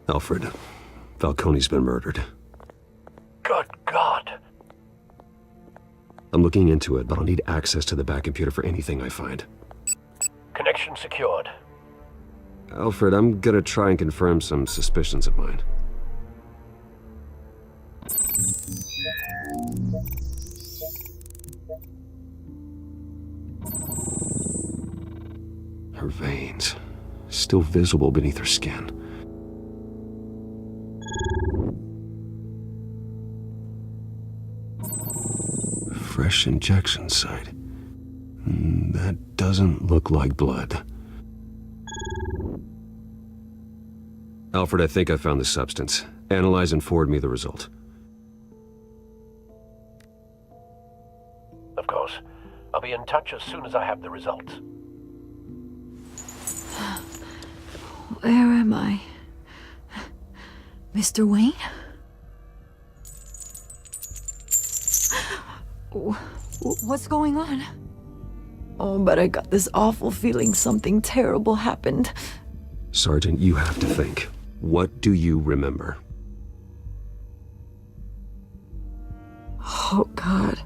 Alfred, Falcone's been murdered. Good God. I'm looking into it, but I'll need access to the back computer for anything I find. Connection secured. Alfred, I'm gonna try and confirm some suspicions of mine. Her veins, still visible beneath her skin. Fresh injection site. That doesn't look like blood. Alfred, I think I found the substance. Analyze and forward me the result. Of course. I'll be in touch as soon as I have the results. Where am I? Mr. Wayne? What's going on? Oh, but I got this awful feeling something terrible happened. Sergeant, you have to think. What do you remember? Oh, God.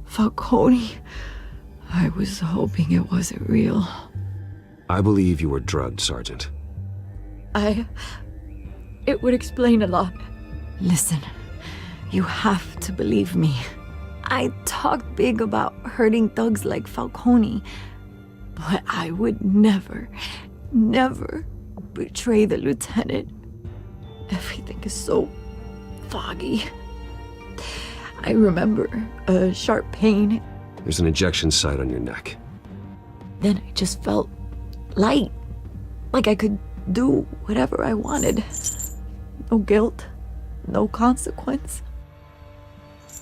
Falcone. I was hoping it wasn't real. I believe you were drugged, Sergeant. It would explain a lot. Listen, you have to believe me. I talked big about hurting thugs like Falcone, but I would never betray the lieutenant. Everything is so foggy. I remember a sharp pain. There's an injection site on your neck. Then I just felt light, like I could do whatever I wanted. No guilt, no consequence.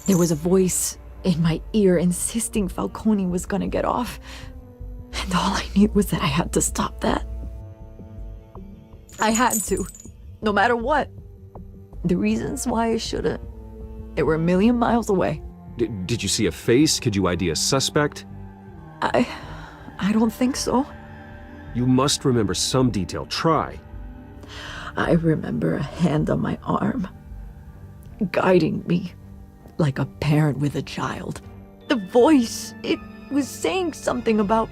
There was a voice in my ear insisting Falcone was gonna get off. And all I knew was that I had to stop that. I had to, no matter what. The reasons why I shouldn't, they were a million miles away. Did you see a face? Could you ID a suspect? I don't think so. You must remember some detail. Try. I remember a hand on my arm, guiding me like a parent with a child. The voice, it was saying something about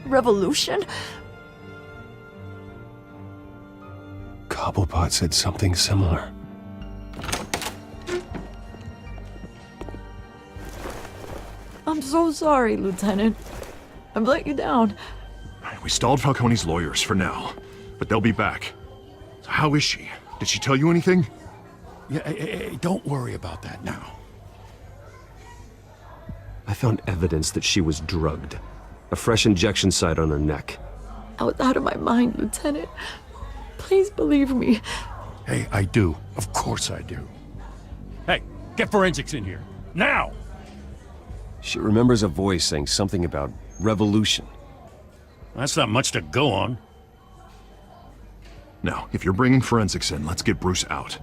revolution. Cobblepot said something similar. I'm so sorry, Lieutenant. I've let you down. We stalled Falcone's lawyers for now, but they'll be back. So how is she? Did she tell you anything? Yeah, hey, don't worry about that now. I found evidence that she was drugged. A fresh injection site on her neck. I was out of my mind, Lieutenant. Please believe me. Hey, I do. Of course I do. Hey, get forensics in here. Now! She remembers a voice saying something about revolution. That's not much to go on. Now, if you're bringing forensics in, let's get Bruce out.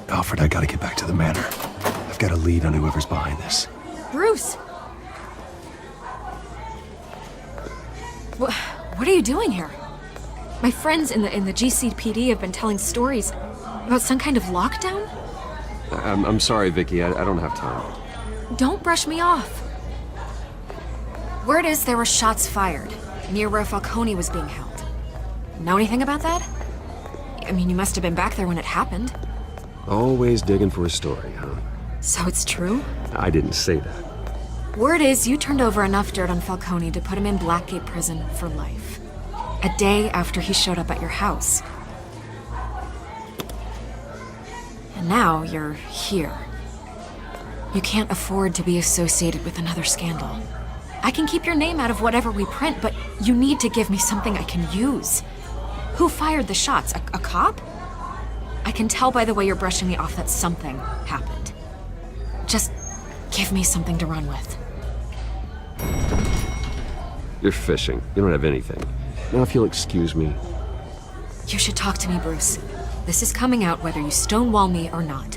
Alfred, I gotta get back to the manor. I've got a lead on whoever's behind this. Bruce! What are you doing here? My friends in the GCPD have been telling stories about some kind of lockdown? I'm sorry, Vicky. I don't have time. Don't brush me off. Word is there were shots fired near where Falcone was being held. Know anything about that? I mean, you must have been back there when it happened. Always digging for a story, huh? So it's true? I didn't say that. Word is you turned over enough dirt on Falcone to put him in Blackgate Prison for life. A day after he showed up at your house. And now you're here. You can't afford to be associated with another scandal. I can keep your name out of whatever we print, but you need to give me something I can use. Who fired the shots? A cop? I can tell by the way you're brushing me off that something happened. Just give me something to run with. You're fishing. You don't have anything. Now, if you'll excuse me. You should talk to me, Bruce. This is coming out whether you stonewall me or not.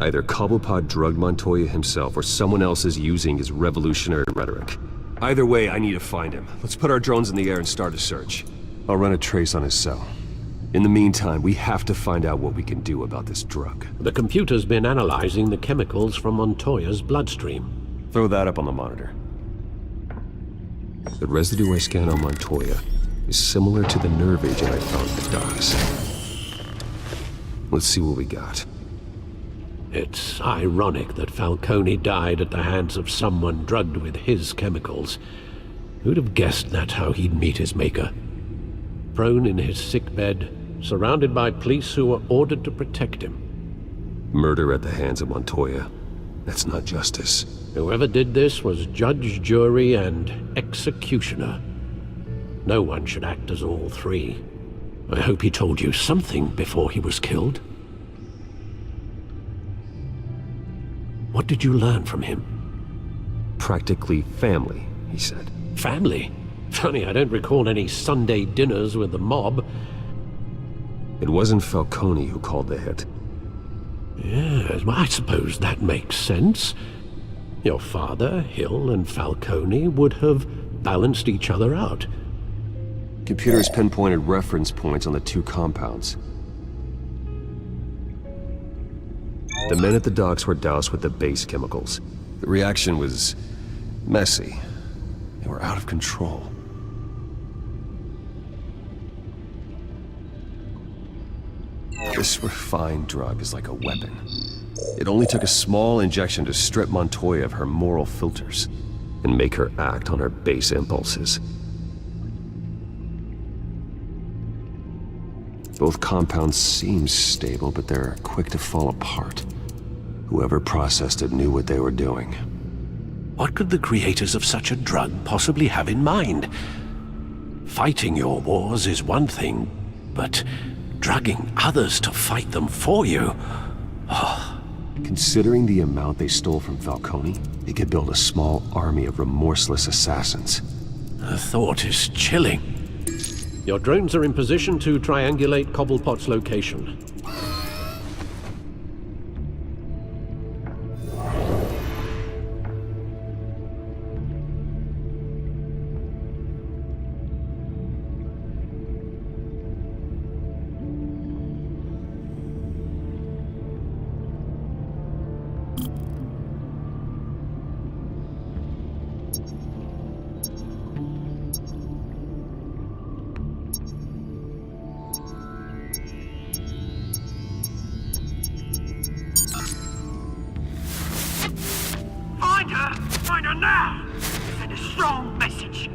Either Cobblepot drugged Montoya himself or someone else is using his revolutionary rhetoric. Either way, I need to find him. Let's put our drones in the air and start a search. I'll run a trace on his cell. In the meantime, we have to find out what we can do about this drug. The computer's been analyzing the chemicals from Montoya's bloodstream. Throw that up on the monitor. The residue I scanned on Montoya is similar to the nerve agent I found at the docks. Let's see what we got. It's ironic that Falcone died at the hands of someone drugged with his chemicals. Who'd have guessed that's how he'd meet his maker? Prone in his sickbed, surrounded by police who were ordered to protect him. Murder at the hands of Montoya. That's not justice. Whoever did this was judge, jury, and executioner. No one should act as all three. I hope he told you something before he was killed. What did you learn from him? Practically family, he said. Family? Funny, I don't recall any Sunday dinners with the mob. It wasn't Falcone who called the hit. Yes, well, I suppose that makes sense. Your father, Hill, and Falcone would have balanced each other out. Computers pinpointed reference points on the two compounds. The men at the docks were doused with the base chemicals. The reaction was messy. They were out of control. This refined drug is like a weapon. It only took a small injection to strip Montoya of her moral filters and make her act on her base impulses. Both compounds seem stable, but they're quick to fall apart. Whoever processed it knew what they were doing. What could the creators of such a drug possibly have in mind? Fighting your wars is one thing, but drugging others to fight them for you? Considering the amount they stole from Falcone, they could build a small army of remorseless assassins. The thought is chilling. Your drones are in position to triangulate Cobblepot's location. Find her now! Send a strong message.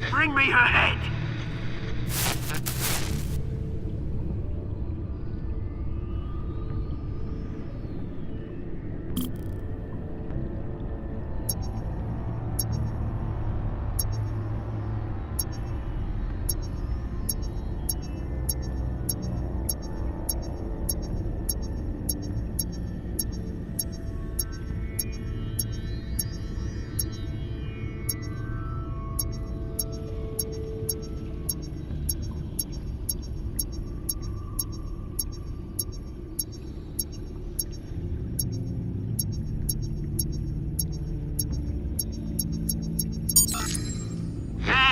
Bring me her head!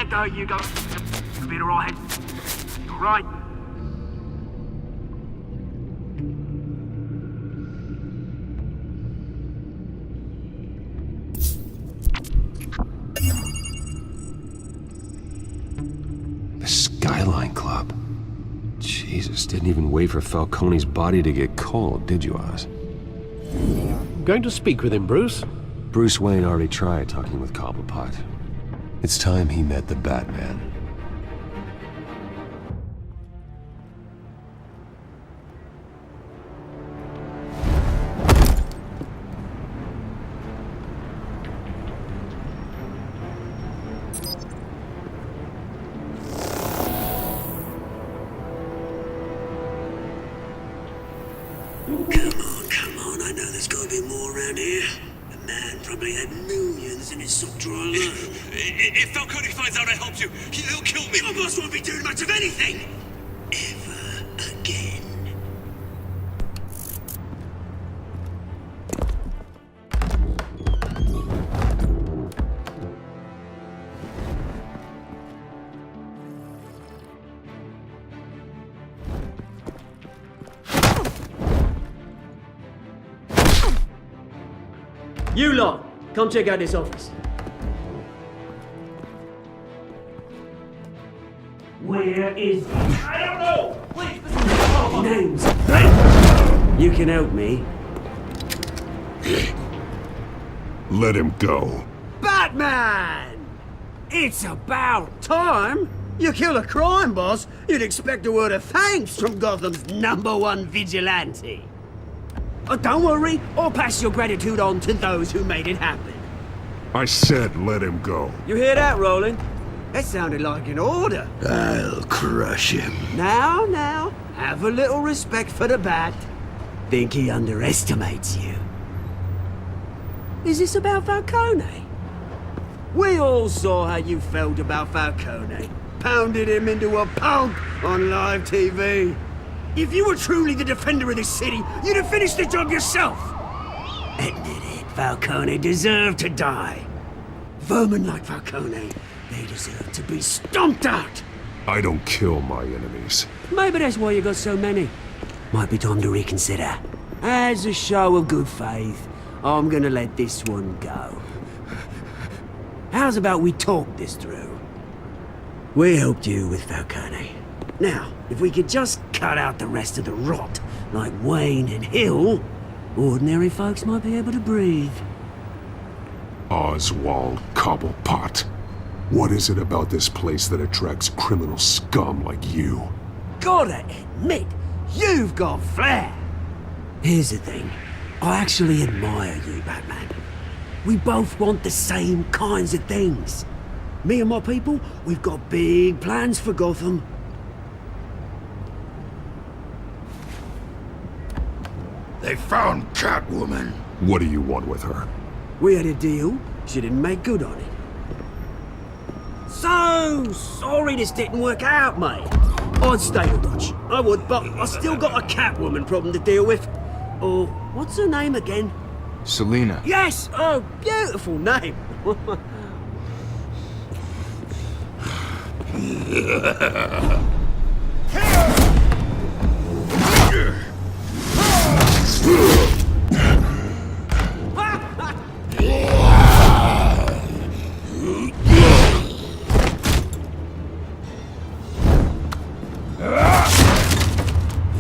There you go. You'll be alright. Alright. The Skyline Club. Jesus, didn't even wait for Falcone's body to get cold, did you, Oz? Going to speak with him, Bruce? Bruce Wayne already tried talking with Cobblepot. It's time he met the Batman. millions and it's sucked dry alone. If Falcone finds out I helped you, he'll kill me. Your boss won't be doing much of anything. Ever again. You lot, come check out this office. Where is he? I don't know! Please, Names. You can help me. Let him go. Batman! It's about time! You kill a crime boss, you'd expect a word of thanks from Gotham's #1 vigilante. Oh, don't worry, I'll pass your gratitude on to those who made it happen. I said let him go. You hear that, Roland? That sounded like an order. I'll crush him. Now, have a little respect for the Bat. Think he underestimates you. Is this about Falcone? We all saw how you felt about Falcone. Pounded him into a pulp on live TV. If you were truly the defender of this city, you'd have finished the job yourself. Admit it, Falcone deserved to die. Vermin like Falcone, they deserve to be stomped out. I don't kill my enemies. Maybe that's why you got so many. Might be time to reconsider. As a show of good faith, I'm gonna let this one go. How's about we talk this through? We helped you with Falcone. Now, if we could just cut out the rest of the rot, like Wayne and Hill, ordinary folks might be able to breathe. Oswald Cobblepot. What is it about this place that attracts criminal scum like you? Gotta admit, you've got flair. Here's the thing. I actually admire you, Batman. We both want the same kinds of things. Me and my people, we've got big plans for Gotham. They found Catwoman. What do you want with her? We had a deal. She didn't make good on it. So sorry this didn't work out, mate. I'd stay to watch. I would, but I still got a Catwoman problem to deal with. Oh, what's her name again? Selina. Yes! Oh, beautiful name.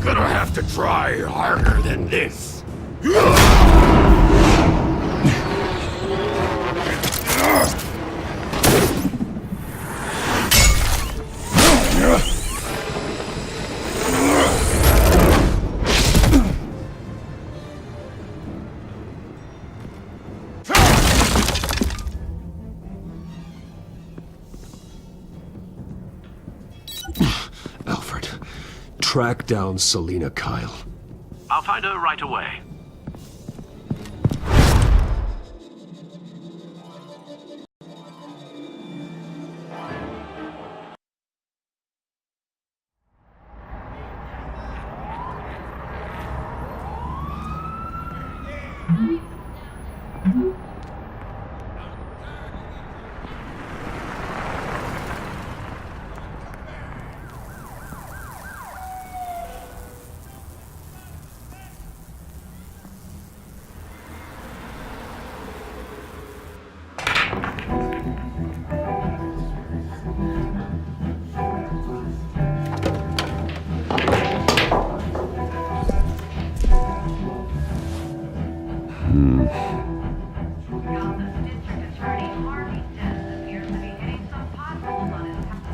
Gonna have to try harder than this. Alfred, track down Selina Kyle. I'll find her right away.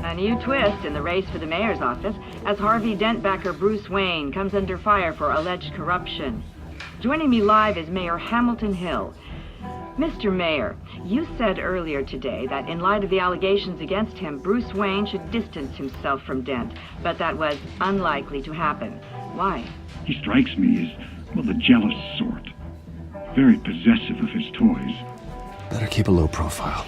A new twist in the race for the mayor's office as Harvey Dent backer Bruce Wayne comes under fire for alleged corruption. Joining me live is Mayor Hamilton Hill. Mr. Mayor, you said earlier today that in light of the allegations against him, Bruce Wayne should distance himself from Dent, but that was unlikely to happen. Why? He strikes me as, well, the jealous sort. Very possessive of his toys. Better keep a low profile.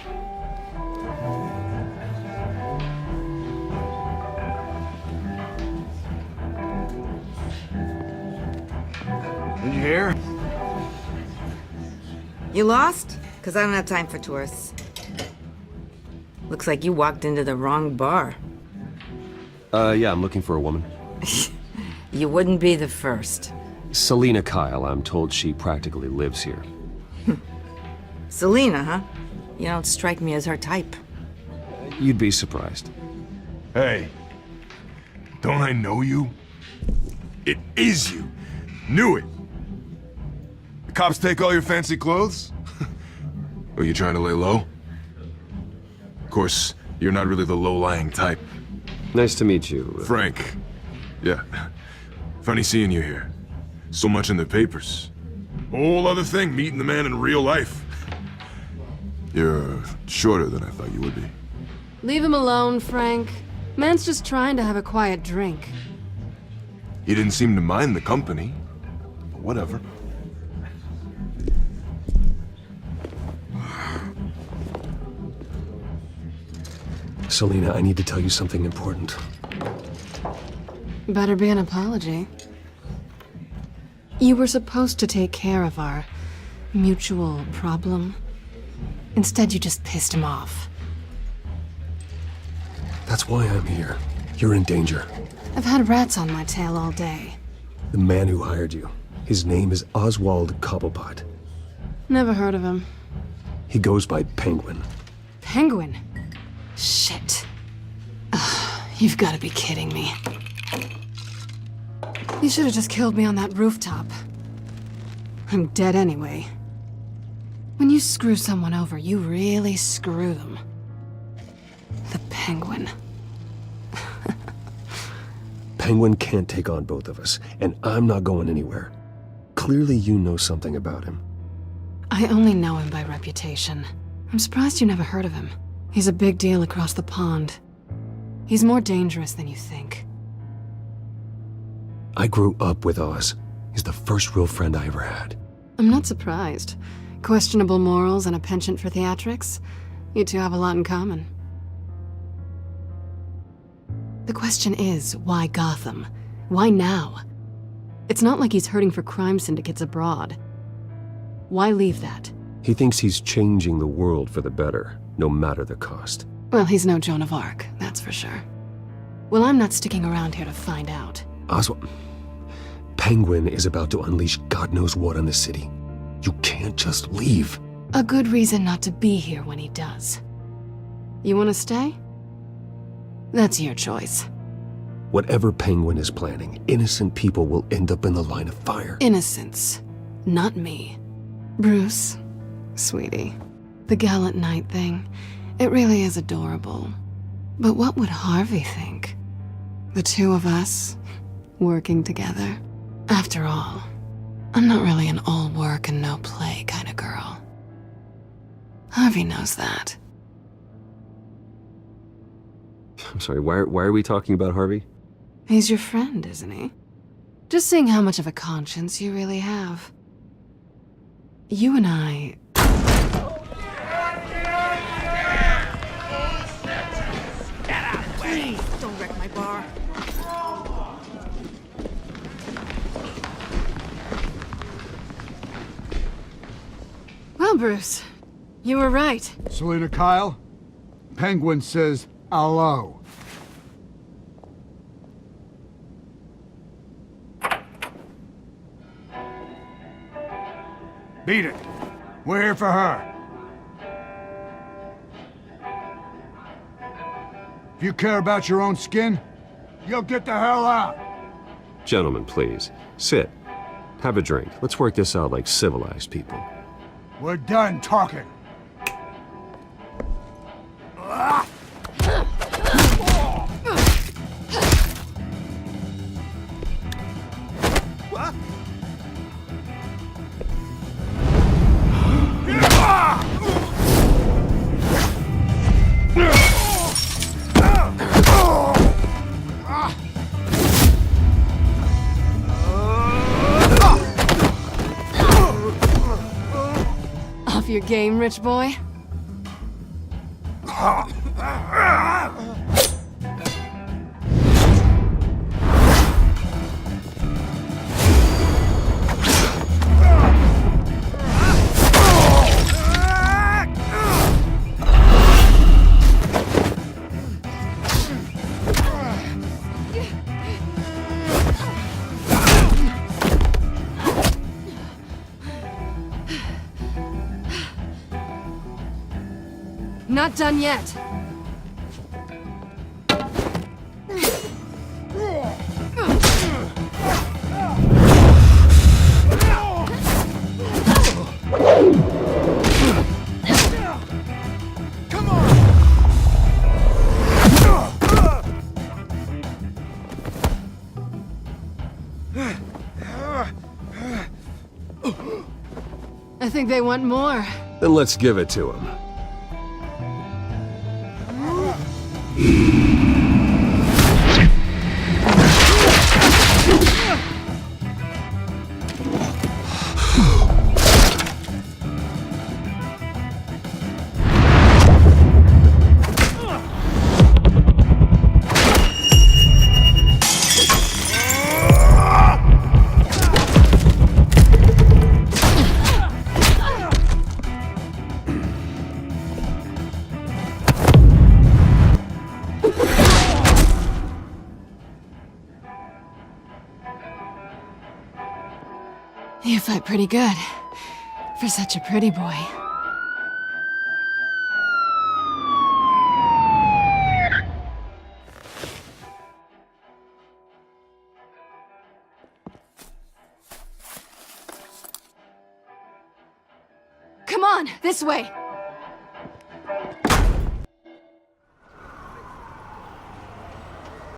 Did you hear? You lost? Because I don't have time for tourists. Looks like you walked into the wrong bar. Yeah, I'm looking for a woman. You wouldn't be the first. Selena Kyle, I'm told she practically lives here. Selena, huh? You don't strike me as her type. You'd be surprised. Hey, don't I know you? It is you. Knew it. The cops take all your fancy clothes? Are you trying to lay low? Of course, you're not really the low-lying type. Nice to meet you. Frank. Yeah. Funny seeing you here. So much in the papers. Whole other thing, meeting the man in real life. You're shorter than I thought you would be. Leave him alone, Frank. Man's just trying to have a quiet drink. He didn't seem to mind the company. But whatever. Selena, I need to tell you something important. Better be an apology. You were supposed to take care of our mutual problem. Instead, you just pissed him off. That's why I'm here. You're in danger. I've had rats on my tail all day. The man who hired you. His name is Oswald Cobblepot. Never heard of him. He goes by Penguin. Penguin? Shit. You've got to be kidding me. You should have just killed me on that rooftop. I'm dead anyway. When you screw someone over, you really screw them. The Penguin. Penguin can't take on both of us, and I'm not going anywhere. Clearly you know something about him. I only know him by reputation. I'm surprised you never heard of him. He's a big deal across the pond. He's more dangerous than you think. I grew up with Oz. He's the first real friend I ever had. I'm not surprised. Questionable morals and a penchant for theatrics. You two have a lot in common. The question is, why Gotham? Why now? It's not like he's hurting for crime syndicates abroad. Why leave that? He thinks he's changing the world for the better, no matter the cost. Well, he's no Joan of Arc, that's for sure. Well, I'm not sticking around here to find out. Oswald, Penguin is about to unleash God knows what on the city. You can't just leave. A good reason not to be here when he does. You want to stay? That's your choice. Whatever Penguin is planning, innocent people will end up in the line of fire. Innocence, not me. Bruce, sweetie, the gallant knight thing, it really is adorable. But what would Harvey think? The two of us, working together. After all, I'm not really an all work and no play kind of girl. Harvey knows that. I'm sorry, why are we talking about Harvey? He's your friend, isn't he? Just seeing how much of a conscience you really have. You and I... Please, don't wreck my bar. Well, Bruce, you were right. Selena Kyle, Penguin says hello. Beat it. We're here for her. If you care about your own skin, you'll get the hell out. Gentlemen, please. Sit. Have a drink. Let's work this out like civilized people. We're done talking. Off your game, rich boy? Not done yet. Come on! I think they want more. Then let's give it to him. You fight pretty good. For such a pretty boy. Come on, this way!